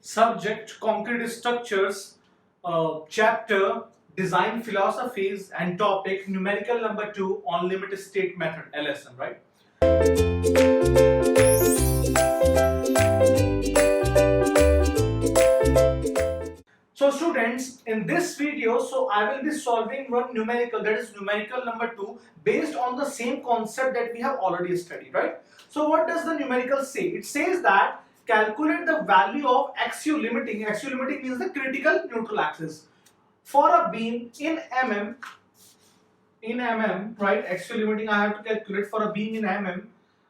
Subject concrete structures, chapter design philosophies, and topic numerical number 2 on limit state method LSM, right? So students, in this video, I will be solving one numerical, that is numerical number 2, based on the same concept that we have already studied, right? So what does the numerical say? It says that calculate the value of axial limiting. Axial limiting means the critical neutral axis for a beam in right? Axial limiting I have to calculate for a beam in mm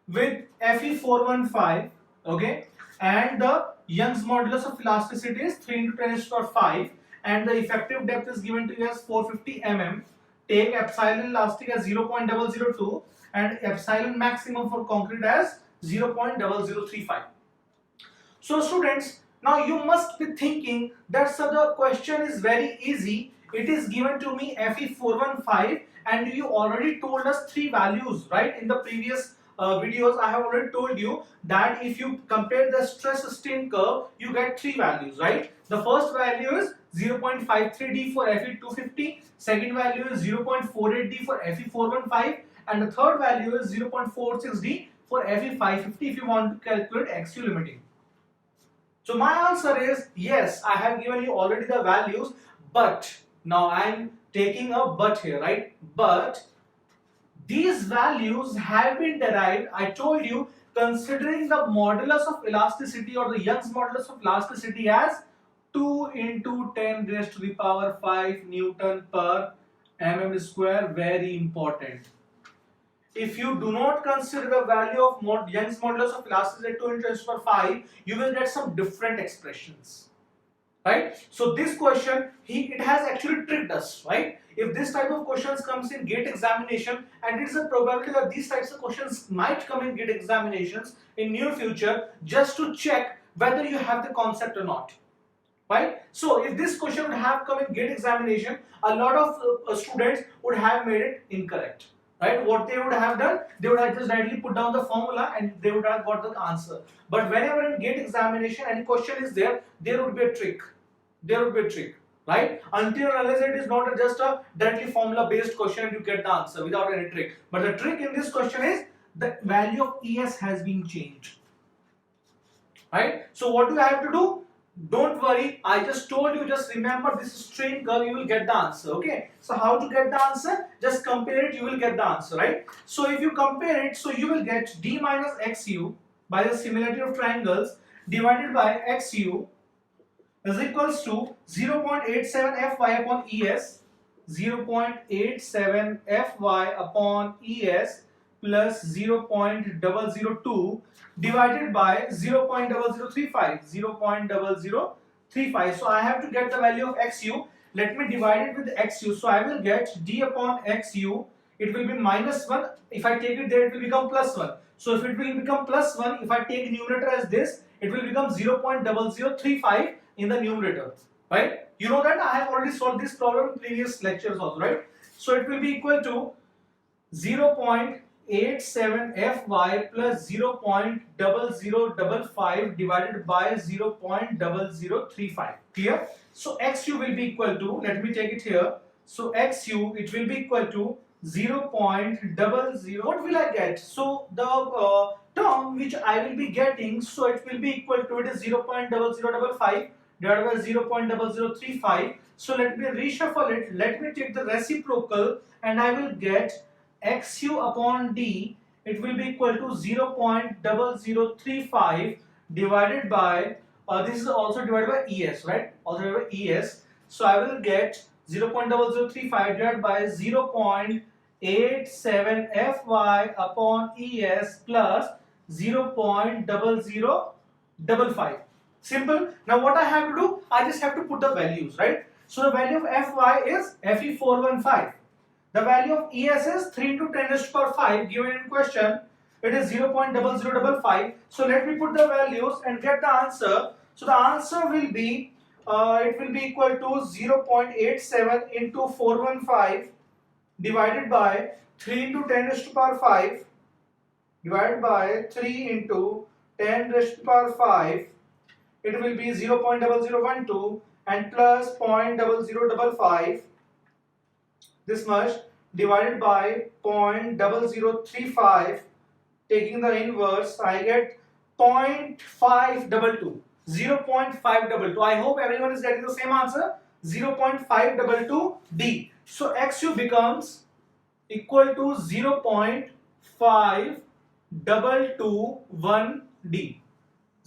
with Fe415, okay? And the Young's modulus of elasticity is 3 into 10 raised to power 5, and the effective depth is given to you as 450 mm. Take epsilon elastic as 0.002 and epsilon maximum for concrete as 0.0035. So students, now you must be thinking that the question is very easy. It is given to me Fe415 and you already told us three values, right? In the previous videos I have already told you that if you compare the stress strain curve, you get three values, right? The first value is 0.53D for Fe250, second value is 0.48D for Fe415, and the third value is 0.46D for Fe550 if you want to calculate axial limiting. So my answer is yes, I have given you already the values, but now I am taking a but here, right? But these values have been derived, I told you, considering the modulus of elasticity or the Young's modulus of elasticity as 2 into 10 raised to the power 5 Newton per mm square. Very important. If you do not consider the value of Young's modulus of elasticity 2 into 10 to the power 5, you will get some different expressions, right? So this question, it has actually tricked us, right? If this type of questions comes in GATE examination, and it is a probability that these types of questions might come in GATE examinations in near future, just to check whether you have the concept or not, right? So if this question would have come in GATE examination, a lot of students would have made it incorrect, right? What they would have done, they would have just directly put down the formula and they would have got the answer. But whenever in GATE examination any question is there, there would be a trick. There would be a trick, right? Until unless it is not just a directly formula based question and you get the answer without any trick. But the trick in this question is the value of ES has been changed, right? So what do I have to do? Don't worry, I just told you, just remember this strain curve, you will get the answer, okay? So how to get the answer? Just compare it, you will get the answer, right? So if you compare it, so you will get D minus XU by the similarity of triangles divided by XU is equals to 0.87 Fy upon ES, 0.87 Fy upon ES plus 0.002 divided by 0.0035, 0.0035. So I have to get the value of XU. Let me divide it with XU. So I will get D upon XU. It will be minus 1. If I take it there, it will become plus 1. So if it will become plus 1, if I take numerator as this, it will become 0.0035 in the numerator, right? You know that I have already solved this problem in previous lectures also, right? So it will be equal to 0.87 Fy plus 0.0055 divided by 0.0035. Clear? So XU will be equal to, let me take it here. So XU, it will be equal to 0.00. What will I get? So the term which I will be getting, so it will be equal to, it is 0.0055 divided by 0.0035. So let me reshuffle it. Let me take the reciprocal and I will get XU upon D. It will be equal to 0.0035 divided by, this is also divided by ES, right? Also divided by ES. So I will get 0.0035 divided by 0.87 Fy upon ES plus 0.0055. Simple. Now what I have to do? I just have to put the values, right? So the value of Fy is Fe415. The value of ES is 3 into 10 raised to power 5 given in question. It is 0.0055. So let me put the values and get the answer. So the answer will be, it will be equal to 0.87 into 415 divided by 3 into 10 raised to power 5 divided by 3 into 10 raised to power 5 it will be 0.0012 and plus 0.0055, this much, divided by 0.0035, taking the inverse, I get 0.522. 0.522. I hope everyone is getting the same answer. 0.522 D. So XU becomes equal to 0.5221 D.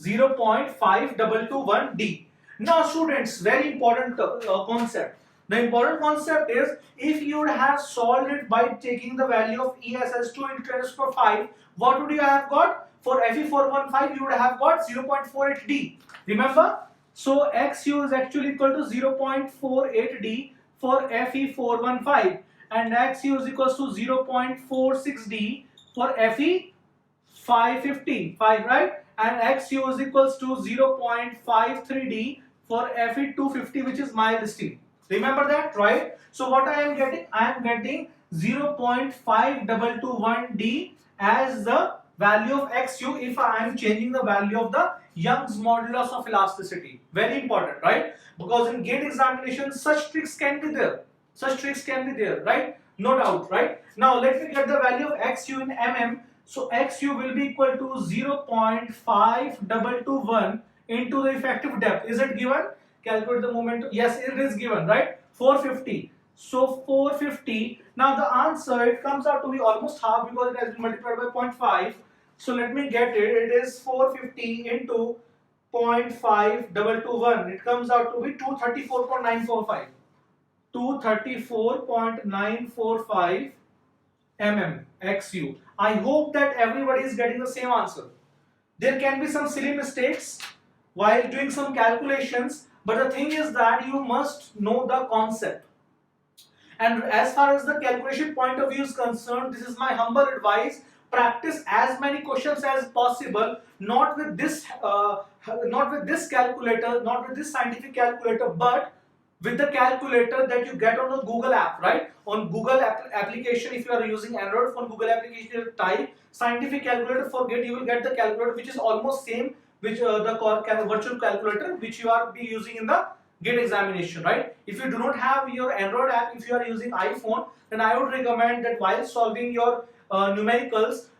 0.5221 D. Now students, very important concept. The important concept is, if you would have solved it by taking the value of ES as 2 into 10 to the power 5, what would you have got? For Fe415 you would have got 0.48 D. Remember? So XU is actually equal to 0.48 D for Fe415 and XU is equals to 0.46 D for Fe550, right? And XU is equals to 0.53 D for Fe250, which is my listing. Remember that, right? So what I am getting? I am getting 0.5221 D as the value of XU if I am changing the value of the Young's modulus of elasticity. Very important, right? Because in gate examination, such tricks can be there. Such tricks can be there, right? No doubt, right? Now let me get the value of XU in mm. So XU will be equal to 0.5221 into the effective depth. Is it given? Calculate the momentum. Yes, it is given, right? 450. So 450. Now the answer, it comes out to be almost half because it has been multiplied by 0.5. So let me get it. It is 450 into 0.5221. It comes out to be 234.945. 234.945 mm XU. I hope that everybody is getting the same answer. There can be some silly mistakes while doing some calculations, but the thing is that you must know the concept. And as far as the calculation point of view is concerned, this is my humble advice. Practice as many questions as possible, not with this calculator, not with this scientific calculator, but with the calculator that you get on a Google app, right? On Google application, if you are using Android phone, Google application, you type scientific calculator for GATE, you will get the calculator which is almost same which the virtual calculator which you are be using in the GATE examination, right? If you do not have your Android app, if you are using iPhone, then I would recommend that while solving your numericals,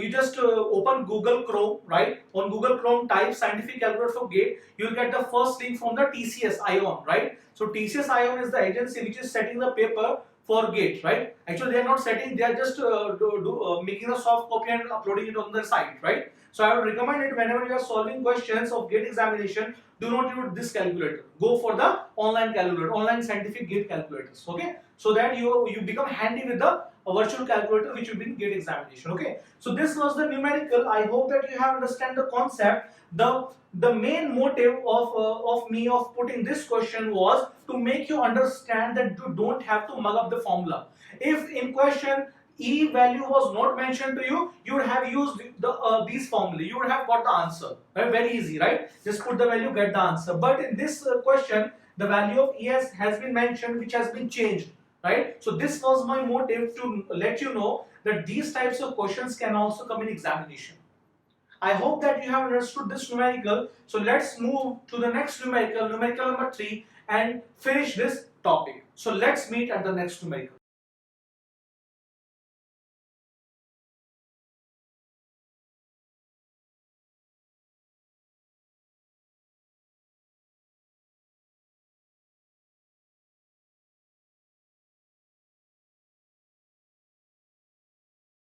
you just open Google Chrome, right? On Google Chrome, type scientific calculator for GATE. You will get the first link from the TCS ION, right? So TCS ION is the agency which is setting the paper for GATE, right? Actually, they are not setting; they are just making a soft copy and uploading it on their site, right? So I would recommend it whenever you are solving questions of GATE examination. Do not use this calculator. Go for the online calculator, online scientific GATE calculators. Okay, so that you become handy with the virtual calculator which will be in GATE examination. Okay, so this was the numerical. I hope that you have understand the concept. The main motive of me of putting this question was to make you understand that you don't have to mug up the formula. If in question E value was not mentioned to you, you would have used these formula. You would have got the answer. Right? Very easy, right? Just put the value, get the answer. But in this question, the value of ES has been mentioned, which has been changed. Right? So this was my motive to let you know that these types of questions can also come in examination. I hope that you have understood this numerical. So let's move to the next numerical, numerical number 3, and finish this topic. So let's meet at the next numerical.